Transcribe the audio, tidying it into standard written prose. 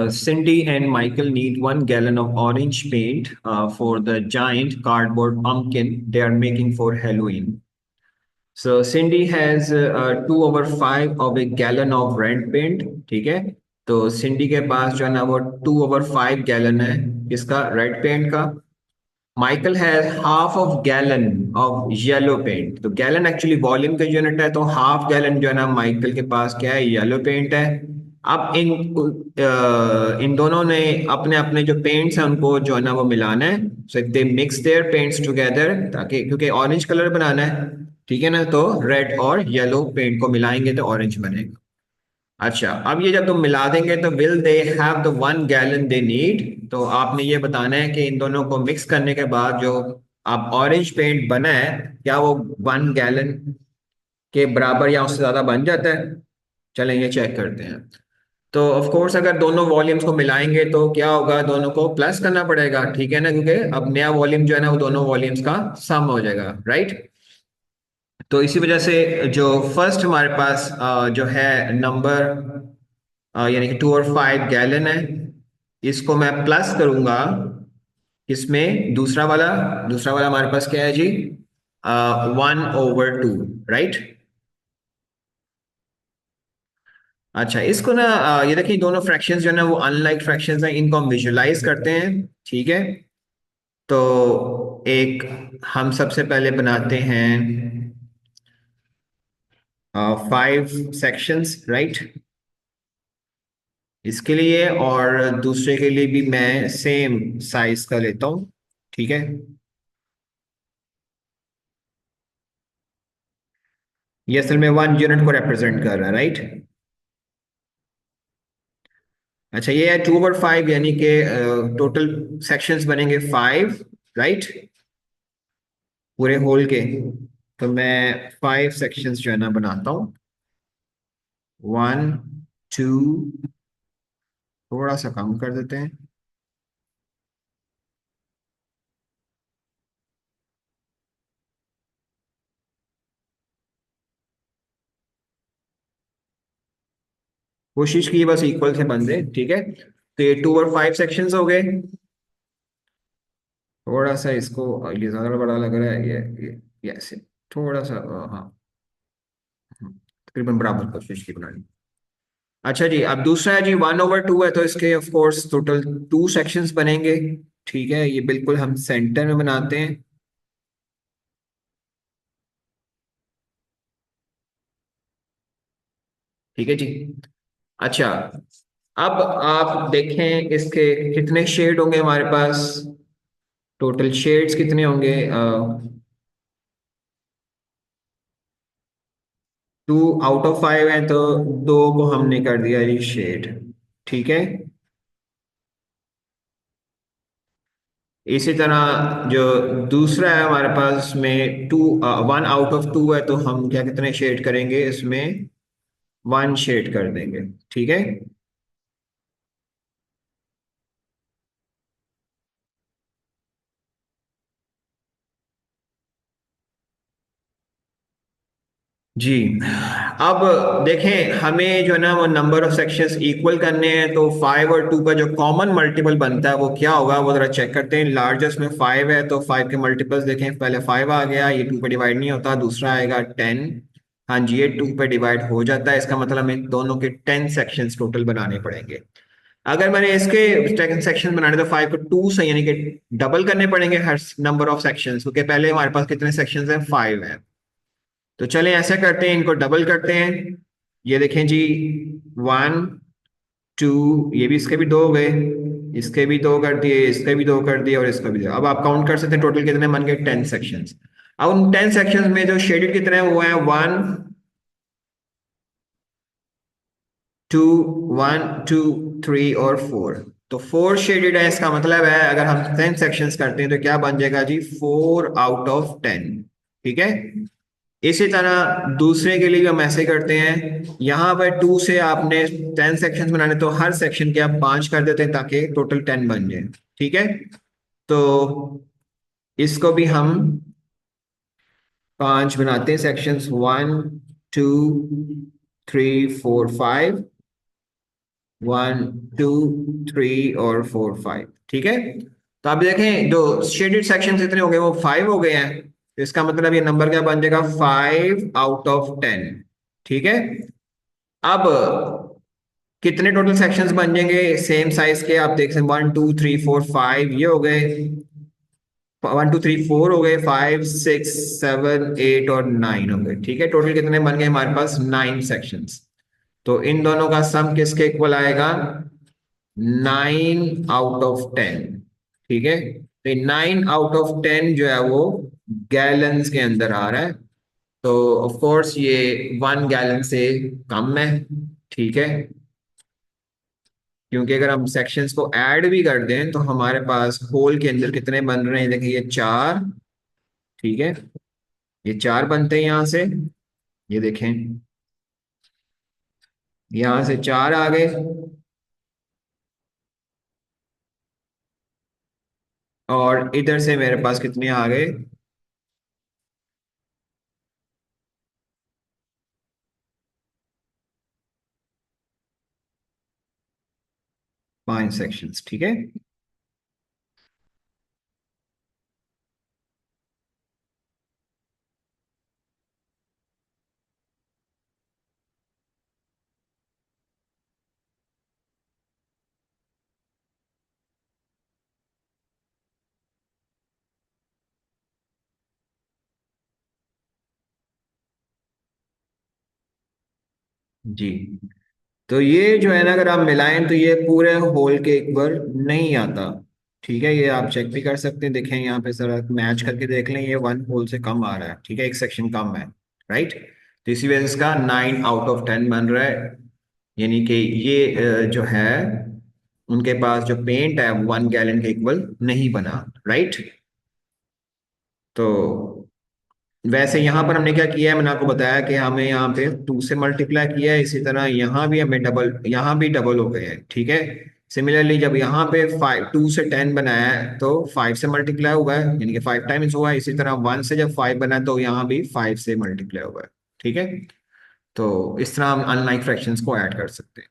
Cindy and Michael need 1 gallon of orange paint for the giant cardboard pumpkin they are making for Halloween. So Cindy has 2/5 of a gallon of red paint. ठीक है, तो सिंडी के पास जो है ना वो 2/5 gallon है इसका रेड पेंट का. Michael has half of gallon of yellow paint. तो गैलन एक्चुअली वॉल्यूम का यूनिट है, तो हाफ गैलन जो है ना माइकल के पास क्या है, येलो पेंट है. अब इन दोनों ने अपने अपने जो पेंट्स हैं उनको जो है ना वो मिलाना है. सो दे मिक्स देयर पेंट्स टुगेदर, ताकि क्योंकि ऑरेंज कलर बनाना है, ठीक है ना, तो रेड और येलो पेंट को मिलाएंगे तो ऑरेंज बनेगा. अच्छा, अब ये जब तुम मिला देंगे तो will they have the 1 gallon they need. तो आपने ये बताना है कि इन दोनों को मिक्स करने के बाद जो आप ऑरेंज पेंट बना है, क्या वो 1 गैलन के बराबर या उससे ज्यादा बन जाता है. चलें ये चेक करते हैं. तो ऑफ कोर्स अगर दोनों वॉल्यूम्स को मिलाएंगे तो क्या होगा, दोनों को प्लस करना पड़ेगा, ठीक है ना, क्योंकि अब नया वॉल्यूम जो है ना वो दोनों वॉल्यूम्स का सम हो जाएगा, राइट. तो इसी वजह से जो फर्स्ट हमारे पास जो है नंबर, यानी कि 2 और 5 गैलन है, इसको मैं प्लस करूंगा. इसमें दूसरा वाला हमारे पास क्या है जी, 1/2, राइट. अच्छा, इसको ना ये देखिए दोनों फ्रैक्शंस जो है ना वो अनलाइक फ्रैक्शंस हैं, इनको हम विजुलाइज करते हैं, ठीक है. तो एक हम सबसे पहले बनाते हैं 5 सेक्शंस, राइट, इसके लिए. और दूसरे के लिए भी मैं सेम साइज का लेता हूं, ठीक है. ये असल में 1 यूनिट को रिप्रेजेंट कर रहा है, राइट. अच्छा, ये है 2/5, यानी कि टोटल सेक्शंस बनेंगे 5, राइट, पूरे होल के. तो मैं 5 सेक्शंस जो है ना बनाता हूँ. 1, 2, थोड़ा सा कम कर देते हैं. कोशिश की बस इक्वल से बन जाए, ठीक है. तो ये 2 और 5 सेक्शंस हो गए. थोड़ा सा इसको ये ज्यादा बड़ा लग रहा है, ये ऐसे थोड़ा सा, हाँ, तकरीबन बराबर कोशिश की बनानी. अच्छा जी, अब दूसरा है जी 1/2 है, तो इसके ऑफ कोर्स टोटल 2 सेक्शंस बनेंगे, ठीक है. ये बिल्कुल हम सेंटर में बनाते हैं. ठीक है जी. अच्छा, अब आप देखें इसके कितने शेड होंगे हमारे पास. टोटल शेड्स कितने होंगे, 2 आउट ऑफ 5 है, तो 2 को हमने कर दिया जी शेड, ठीक है. इसी तरह जो दूसरा है हमारे पास में 1 आउट ऑफ 2 है, तो हम क्या कितने शेड करेंगे इसमें, 1 शेड कर देंगे, ठीक है. जी, अब देखें हमें जो है ना वो नंबर ऑफ सेक्शंस इक्वल करने हैं, तो 5 और 2 का जो कॉमन मल्टीपल बनता है वो क्या होगा, वो जरा चेक करते हैं. लार्जेस्ट में 5 है, तो 5 के मल्टीपल्स देखें. पहले 5 आ गया, ये 2 पे डिवाइड नहीं होता. दूसरा आएगा 10. हाँ जी, ये 2 पे डिवाइड हो जाता है. इसका मतलब हमें दोनों के 10 सेक्शंस टोटल बनाने पड़ेंगे. अगर मैंने इसके सेक्शन बनाने, तो 5 को 2 से यानी कि डबल करने पड़ेंगे हर नंबर ऑफ सेक्शंस, क्योंकि पहले हमारे पास कितने सेक्शंस हैं, 5 है. तो चलें ऐसा करते हैं, इनको डबल करते हैं. ये देखें जी, 1, 2, ये भी इसके भी 2 हो गए, इसके भी 2 कर दिए, इसके भी 2 कर दिए, और इसका भी 2. अब आप काउंट कर सकते हैं टोटल कितने बन गए, 10 सेक्शंस. अब उन 10 सेक्शंस में जो शेडेड कितने हैं वो हैं 1, 2, 1, 2, 3 और 4. तो 4 शेडेड है, इसका मतलब है अगर हम 10 सेक्शंस करते हैं तो क्या बन जाएगा जी, 4 आउट ऑफ 10, ठीक है. इसी तरह दूसरे के लिए भी हम ऐसे करते हैं. यहां पर 2 से आपने 10 सेक्शंस बनाने, तो हर सेक्शन के आप 5 कर देते हैं ताकि टोटल 10 बन जाए, ठीक है. तो इसको भी हम 5 बनाते हैं सेक्शंस, 1, 2, 3, 4, 5. 1 2 3 और 4 5। ठीक है, तो आप देखें जो शेडेड सेक्शन कितने हो गए, वो 5 हो गए हैं। तो इसका मतलब ये नंबर क्या बन जाएगा, 5/10। ठीक है, अब कितने टोटल सेक्शंस बन जाएंगे सेम साइज के, आप देख सकते हैं 1 2 3 4 5 ये हो गए, 1 2 3 4 हो गए, 5 6 7 8 और 9 हो गए। ठीक है, टोटल कितने बन गए हमारे पास, 9 सेक्शंस। तो इन दोनों का सम किसके इक्वल आएगा, 9/10। ठीक है, तो 9/10 जो है वो गैलन्स के अंदर आ रहा है। तो ऑफ कोर्स ये 1 गैलन से कम है। ठीक है, क्योंकि अगर हम सेक्शंस को ऐड भी कर दें तो हमारे पास होल के अंदर कितने बन रहे हैं, देखिए ये 4। ठीक है, ये 4 बनते हैं यहां से, ये देखें यहां से 4 आ गए, और इधर से मेरे पास कितने आ गए, 5 सेक्शंस। ठीक है, जी। तो ये जो है ना, अगर आप मिलाएं तो ये पूरे होल के इक्वल नहीं आता। ठीक है, ये आप चेक भी कर सकते हैं, देखें यहाँ पे सर मैच करके देख लें, ये 1 होल से कम आ रहा है। ठीक है, एक सेक्शन कम है, राइट। तो इसी वजह से इसका 9/10 बन रहा है, यानी कि ये जो है उनके पास जो पेंट है 1 गैलन के इक्वल नहीं बना, राइट। तो वैसे यहाँ पर हमने क्या किया है, मैंने आपको बताया कि हमें यहाँ पे 2 से मल्टीप्लाई किया है, इसी तरह यहाँ भी हमें डबल, यहाँ भी डबल हो गए हैं। ठीक है, सिमिलरली जब यहाँ पे 2 से 10 बनाया है तो 5 से मल्टीप्लाई हुआ है, यानी कि 5 टाइम्स हुआ है। इसी तरह 1 से जब 5 बना है तो यहाँ भी 5 से मल्टीप्लाई हुआ है। ठीक है, तो इस तरह हम अनलाइक फ्रैक्शंस को ऐड कर सकते हैं।